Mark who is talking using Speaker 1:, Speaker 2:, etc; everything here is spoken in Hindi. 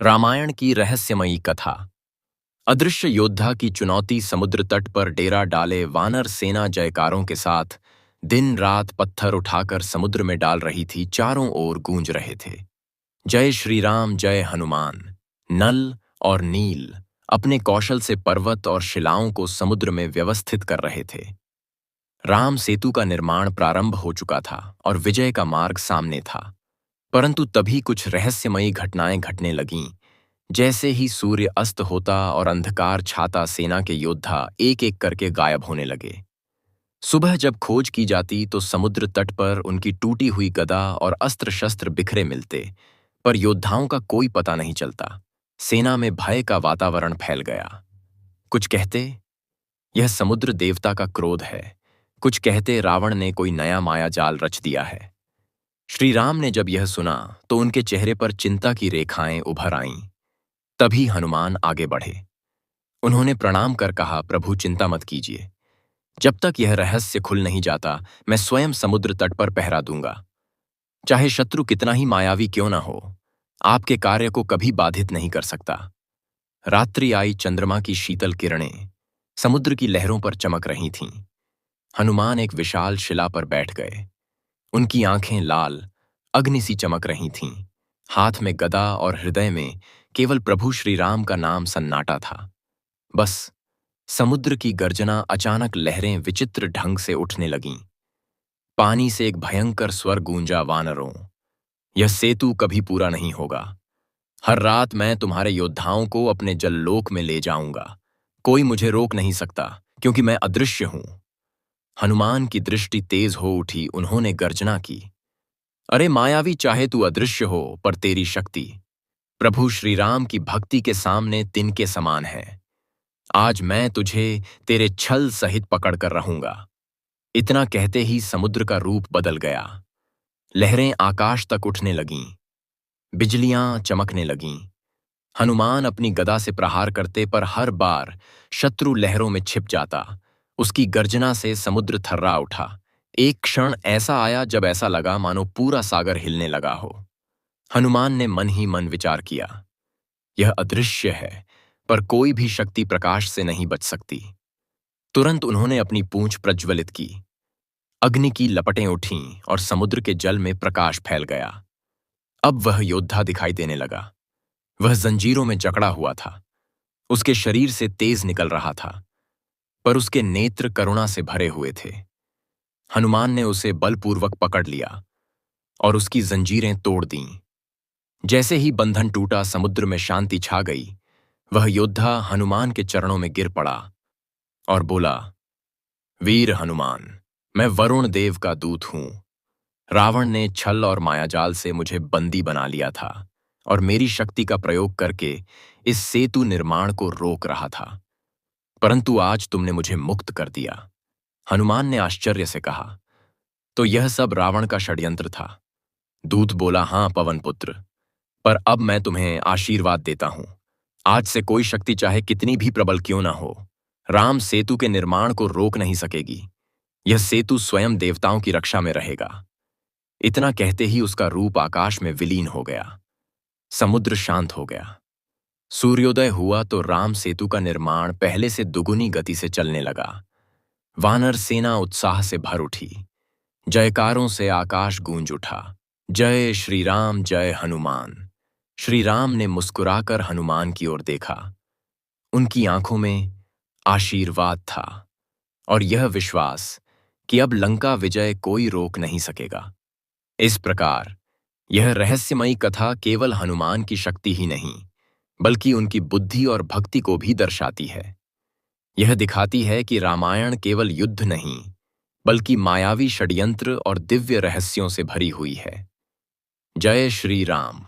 Speaker 1: रामायण की रहस्यमयी कथा। अदृश्य योद्धा की चुनौती। समुद्र तट पर डेरा डाले वानर सेना जयकारों के साथ दिन रात पत्थर उठाकर समुद्र में डाल रही थी। चारों ओर गूंज रहे थे, जय श्री राम, जय हनुमान। नल और नील अपने कौशल से पर्वत और शिलाओं को समुद्र में व्यवस्थित कर रहे थे। राम सेतु का निर्माण प्रारंभ हो चुका था और विजय का मार्ग सामने था। परंतु तभी कुछ रहस्यमयी घटनाएं घटने लगीं। जैसे ही सूर्य अस्त होता और अंधकार छाता, सेना के योद्धा एक एक करके गायब होने लगे। सुबह जब खोज की जाती तो समुद्र तट पर उनकी टूटी हुई गदा और अस्त्र शस्त्र बिखरे मिलते, पर योद्धाओं का कोई पता नहीं चलता। सेना में भय का वातावरण फैल गया। कुछ कहते यह समुद्र देवता का क्रोध है, कुछ कहते रावण ने कोई नया माया जाल रच दिया है। श्री राम ने जब यह सुना तो उनके चेहरे पर चिंता की रेखाएं उभर आईं। तभी हनुमान आगे बढ़े। उन्होंने प्रणाम कर कहा, प्रभु चिंता मत कीजिए। जब तक यह रहस्य खुल नहीं जाता, मैं स्वयं समुद्र तट पर पहरा दूंगा। चाहे शत्रु कितना ही मायावी क्यों न हो, आपके कार्य को कभी बाधित नहीं कर सकता। रात्रि आई, चंद्रमा की शीतल किरणें समुद्र की लहरों पर चमक रही थीं। हनुमान एक विशाल शिला पर बैठ गए। उनकी आंखें लाल अग्नि सी चमक रही थीं। हाथ में गदा और हृदय में केवल प्रभु श्री राम का नाम सन्नाटा था। बस समुद्र की गर्जना। अचानक लहरें विचित्र ढंग से उठने लगीं। पानी से एक भयंकर स्वर गूंजा, वानरों, यह सेतु कभी पूरा नहीं होगा। हर रात मैं तुम्हारे योद्धाओं को अपने जललोक में ले जाऊंगा। कोई मुझे रोक नहीं सकता, क्योंकि मैं अदृश्य हूं। हनुमान की दृष्टि तेज हो उठी। उन्होंने गर्जना की, अरे मायावी, चाहे तू अदृश्य हो, पर तेरी शक्ति प्रभु श्री राम की भक्ति के सामने तिनके समान है। आज मैं तुझे तेरे छल सहित पकड़ कर रहूंगा। इतना कहते ही समुद्र का रूप बदल गया। लहरें आकाश तक उठने लगीं, बिजलियां चमकने लगीं। हनुमान अपनी गदा से प्रहार करते, पर हर बार शत्रु लहरों में छिप जाता। उसकी गर्जना से समुद्र थर्रा उठा। एक क्षण ऐसा आया जब ऐसा लगा मानो पूरा सागर हिलने लगा हो। हनुमान ने मन ही मन विचार किया, यह अदृश्य है, पर कोई भी शक्ति प्रकाश से नहीं बच सकती। तुरंत उन्होंने अपनी पूंछ प्रज्वलित की। अग्नि की लपटें उठीं और समुद्र के जल में प्रकाश फैल गया। अब वह योद्धा दिखाई देने लगा। वह जंजीरों में जकड़ा हुआ था। उसके शरीर से तेज निकल रहा था, पर उसके नेत्र करुणा से भरे हुए थे। हनुमान ने उसे बलपूर्वक पकड़ लिया और उसकी जंजीरें तोड़ दीं। जैसे ही बंधन टूटा, समुद्र में शांति छा गई। वह योद्धा हनुमान के चरणों में गिर पड़ा और बोला, वीर हनुमान, मैं वरुण देव का दूत हूं। रावण ने छल और मायाजाल से मुझे बंदी बना लिया था और मेरी शक्ति का प्रयोग करके इस सेतु निर्माण को रोक रहा था, परंतु आज तुमने मुझे मुक्त कर दिया। हनुमान ने आश्चर्य से कहा, तो यह सब रावण का षड्यंत्र था? दूत बोला, हां पवन पुत्र, पर अब मैं तुम्हें आशीर्वाद देता हूं। आज से कोई शक्ति चाहे कितनी भी प्रबल क्यों ना हो, राम सेतु के निर्माण को रोक नहीं सकेगी। यह सेतु स्वयं देवताओं की रक्षा में रहेगा। इतना कहते ही उसका रूप आकाश में विलीन हो गया। समुद्र शांत हो गया। सूर्योदय हुआ तो राम सेतु का निर्माण पहले से दुगुनी गति से चलने लगा। वानर सेना उत्साह से भर उठी। जयकारों से आकाश गूंज उठा, जय श्री राम, जय हनुमान। श्री राम ने मुस्कुराकर हनुमान की ओर देखा। उनकी आंखों में आशीर्वाद था और यह विश्वास कि अब लंका विजय कोई रोक नहीं सकेगा। इस प्रकार यह रहस्यमयी कथा केवल हनुमान की शक्ति ही नहीं, बल्कि उनकी बुद्धि और भक्ति को भी दर्शाती है। यह दिखाती है कि रामायण केवल युद्ध नहीं, बल्कि मायावी षड्यंत्र और दिव्य रहस्यों से भरी हुई है। जय श्री राम।